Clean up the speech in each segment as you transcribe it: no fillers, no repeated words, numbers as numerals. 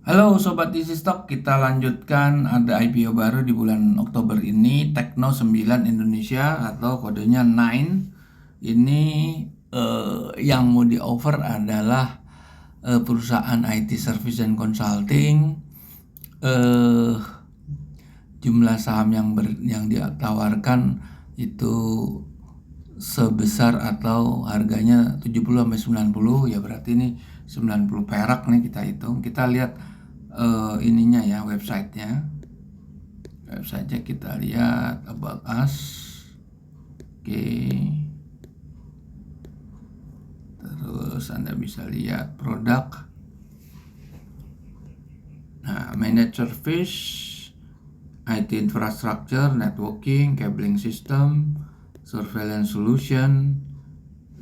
Halo Sobat Easy Stock, kita lanjutkan ada IPO baru di bulan Oktober ini, Tekno 9 Indonesia atau kodenya 9. Ini yang mau di offer adalah perusahaan IT Service dan Consulting. eh, Jumlah saham yang ditawarkan itu sebesar atau harganya 70 sampai 90, ya berarti ini 90 perak nih kita hitung. Kita lihat ininya ya, websitenya kita lihat about us. Oke, terus Anda bisa lihat produk. Nah, managed service, IT infrastructure, networking, cabling system, surveillance solution.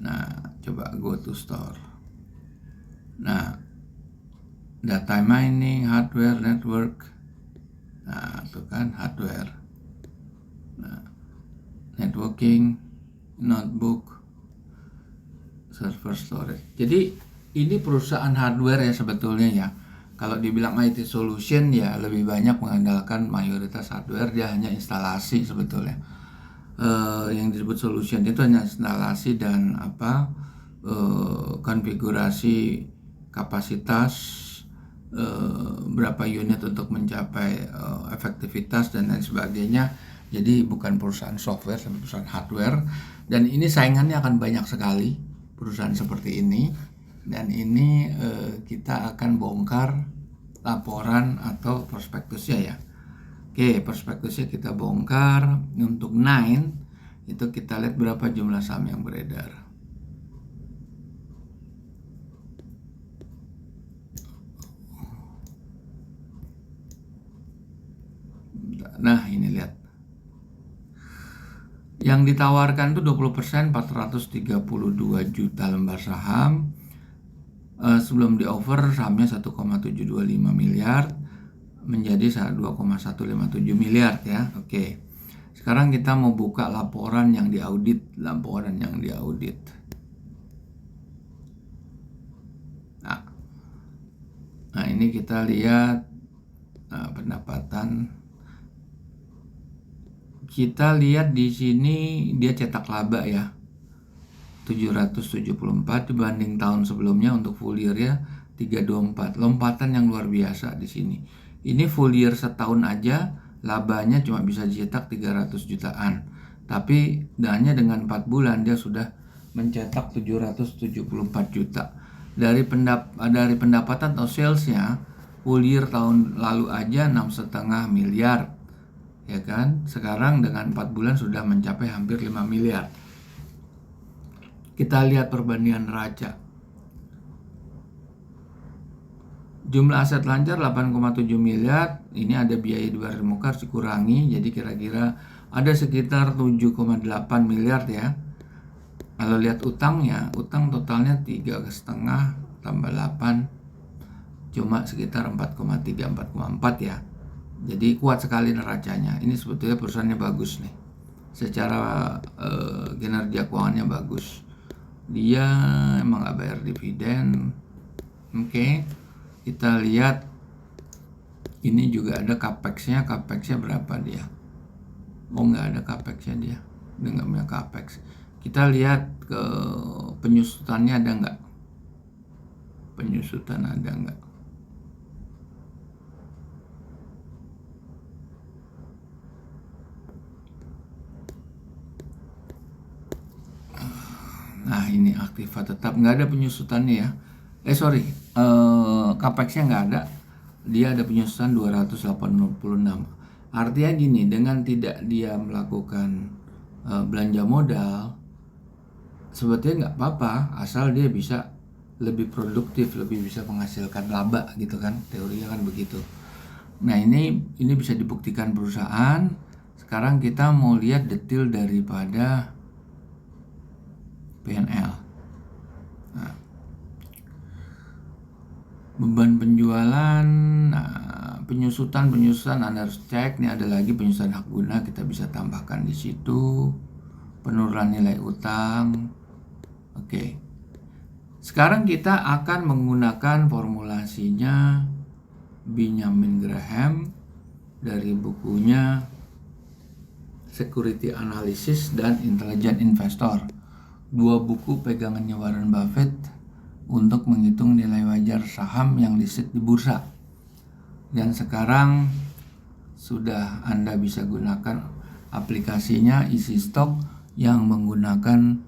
Nah, coba go to store. Nah, data mining, hardware, network. Nah, itu kan hardware. Nah, networking, notebook, server storage. Jadi ini perusahaan hardware ya sebetulnya ya. Kalau dibilang IT solution ya lebih banyak mengandalkan mayoritas hardware, dia hanya instalasi sebetulnya. Yang disebut solution itu hanya instalasi dan konfigurasi kapasitas, berapa unit untuk mencapai efektivitas dan lain sebagainya. Jadi bukan perusahaan software, tapi perusahaan hardware. Dan ini saingannya akan banyak sekali perusahaan seperti ini. Dan ini kita akan bongkar laporan atau prospektusnya ya. Oke, prospektusnya kita bongkar. Untuk 9 itu kita lihat berapa jumlah saham yang beredar. Nah, ini lihat. Yang ditawarkan itu 20%, 432 juta lembar saham. Sebelum di offer sahamnya 1,725 miliar menjadi 2,157 miliar ya. Oke. Sekarang kita mau buka laporan yang diaudit, Nah, ini kita lihat pendapatan. Kita lihat di sini dia cetak laba ya. 774 dibanding tahun sebelumnya untuk full year ya 324. Lompatan yang luar biasa di sini. Ini full year setahun aja labanya cuma bisa dicetak 300 jutaan. Tapi hanya dengan 4 bulan dia sudah mencetak 774 juta. Dari pendapatan atau salesnya full year tahun lalu aja 6,5 miliar. Ya kan? Sekarang dengan 4 bulan sudah mencapai hampir 5 miliar. Kita lihat perbandingan neraca. Jumlah aset lancar 8,7 miliar. Ini ada biaya di luar muka harus dikurangi. Jadi kira-kira ada sekitar 7,8 miliar ya. Kalau lihat utangnya, utang totalnya 3,5 tambah 8 cuma sekitar 4,3 4,4 ya. Jadi kuat sekali neracanya. Ini sebetulnya perusahaannya bagus nih. Secara kinerja keuangannya bagus. Dia emang gak bayar dividen. Oke. Kita lihat ini juga ada capex-nya berapa dia? Oh, nggak ada capex-nya dia nggak punya capex. Kita lihat ke penyusutannya ada nggak? Penyusutan ada nggak? Nah, ini aktiva tetap nggak ada penyusutannya ya. Capex-nya nggak ada. Dia ada penyusutan 286. Artinya gini, dengan tidak dia melakukan belanja modal, sebetulnya nggak apa-apa, asal dia bisa lebih produktif, lebih bisa menghasilkan laba gitu kan, teorinya kan begitu. Nah, ini bisa dibuktikan perusahaan. Sekarang kita mau lihat detail daripada PNL. Nah, beban penjualan, penyusutan Anda harus cek. Nih ada lagi penyusutan hak guna, kita bisa tambahkan di situ. Penurunan nilai utang. Oke. Sekarang kita akan menggunakan formulasinya Benjamin Graham dari bukunya Security Analysis dan Intelligent Investor. Dua buku pegangannya Warren Buffett untuk menghitung nilai wajar saham yang listed di bursa. Dan sekarang sudah Anda bisa gunakan aplikasinya Easy Stock yang menggunakan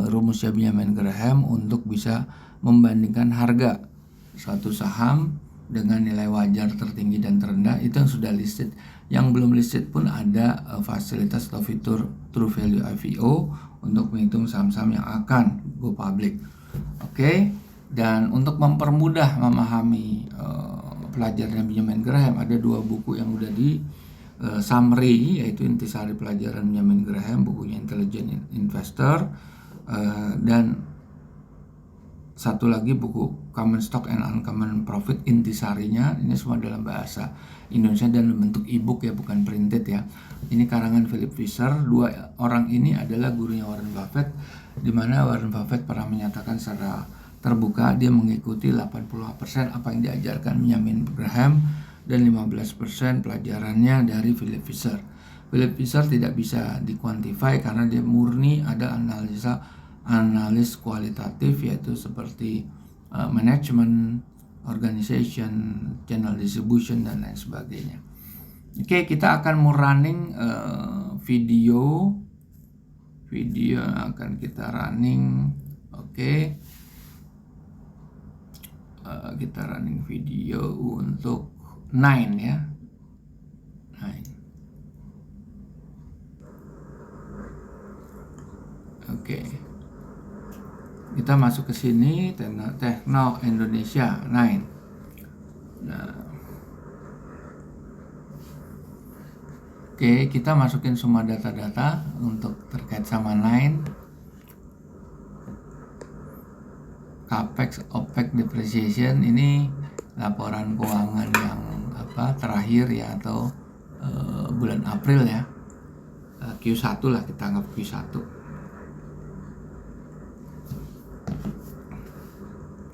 rumusnya Benjamin Graham untuk bisa membandingkan harga suatu saham dengan nilai wajar tertinggi dan terendah itu yang sudah listed. Yang belum listed pun ada fasilitas atau fitur True Value IPO untuk menghitung saham-saham yang akan go public. Oke. Dan untuk mempermudah memahami pelajaran Benjamin Graham, ada dua buku yang udah di summary, yaitu intisari pelajaran Benjamin Graham, bukunya Intelligent Investor, dan satu lagi buku Common Stock and Uncommon Profit, intisarinya ini semua dalam bahasa Indonesia dan bentuk e-book ya, bukan printed ya. Ini karangan Philip Fisher. Dua orang ini adalah gurunya Warren Buffett, di mana Warren Buffett pernah menyatakan secara terbuka dia mengikuti 80% apa yang diajarkan Benjamin Graham dan 15% pelajarannya dari Philip Fisher. Philip Fisher tidak bisa dikuantifai karena dia murni ada analis kualitatif, yaitu seperti management, organization, channel distribution, dan lain sebagainya. Oke, kita akan running video akan kita running. Oke, kita running video untuk 9 ya. 9. Oke. Kita masuk ke sini, Tekno Indonesia 9. Nah, oke, kita masukin semua data-data untuk terkait sama 9. Capex, OPEX, depreciation, ini laporan keuangan yang terakhir ya, atau bulan April ya, Q1 lah, kita anggap Q1.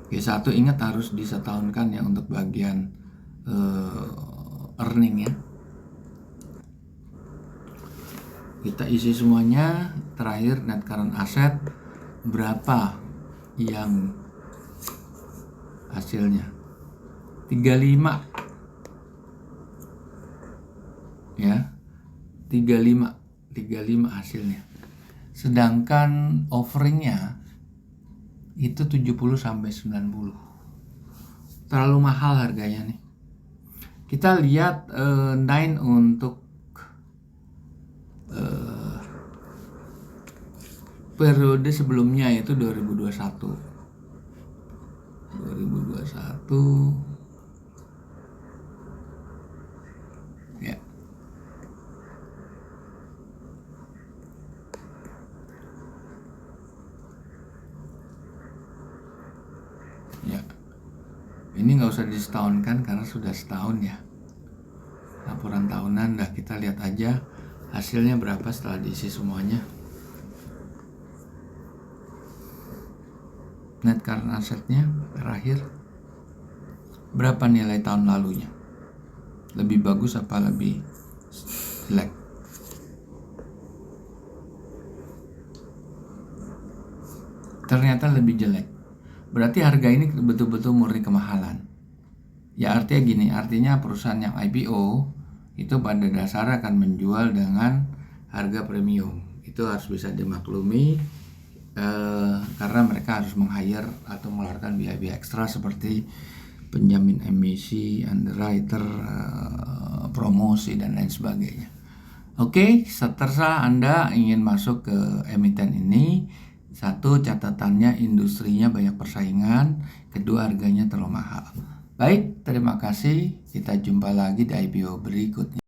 Q1 ingat harus disetahunkan ya untuk bagian earning ya. Kita isi semuanya. Terakhir net current asset berapa yang hasilnya 35 ya, 35 hasilnya. Sedangkan offeringnya itu 70 sampai 90. Terlalu mahal harganya nih. Kita lihat 9 untuk periode sebelumnya, yaitu 2021. Ya. Ya. Ini nggak usah disetahunkan karena sudah setahun ya. Laporan tahunan dah, kita lihat aja hasilnya berapa setelah diisi semuanya. Net current assetnya terakhir berapa nilai tahun lalunya, lebih bagus apa lebih jelek? Ternyata lebih jelek. Berarti harga ini betul-betul murni kemahalan. Ya artinya gini, artinya perusahaan yang IPO itu pada dasarnya akan menjual dengan harga premium. Itu harus bisa dimaklumi. Karena mereka harus meng-hire atau mengeluarkan biaya-biaya ekstra seperti penjamin emisi, underwriter, promosi, dan lain sebagainya. Oke, seterusnya Anda ingin masuk ke emiten ini, satu, catatannya industrinya banyak persaingan, kedua, harganya terlalu mahal. Baik, terima kasih. Kita jumpa lagi di IPO berikutnya.